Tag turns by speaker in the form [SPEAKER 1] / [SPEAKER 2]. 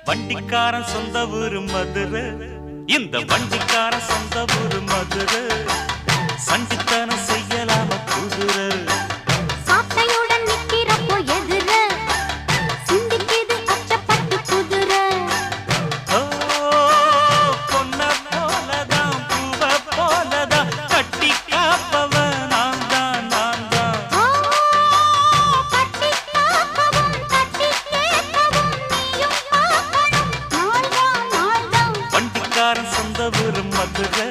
[SPEAKER 1] வண்டிக்காரன் சொந்த ஊரு மதுரை, இந்த வண்டிக்காரன் சொந்த ஊரு மதுரை. சண்டித்தனம் செய்யலாம குதிரை,
[SPEAKER 2] சாட்டையுடன் நிக்கிறப்போ எதிர சிந்திக்குது அச்சப்பட்டு குதிரை.
[SPEAKER 1] ஓ பொன்ன போலதான் பூவ போலதான் கட்டி காப்பவன் நான் தான் நான் தான்.
[SPEAKER 2] ஓ கட்டி காக்கவும் கட்டி கேட்கவும் நீயும் பார்க்கணும் நாள்தான் நாள்தான்.
[SPEAKER 1] வண்டிக்காரன் சொந்த ஊரு மதுரை,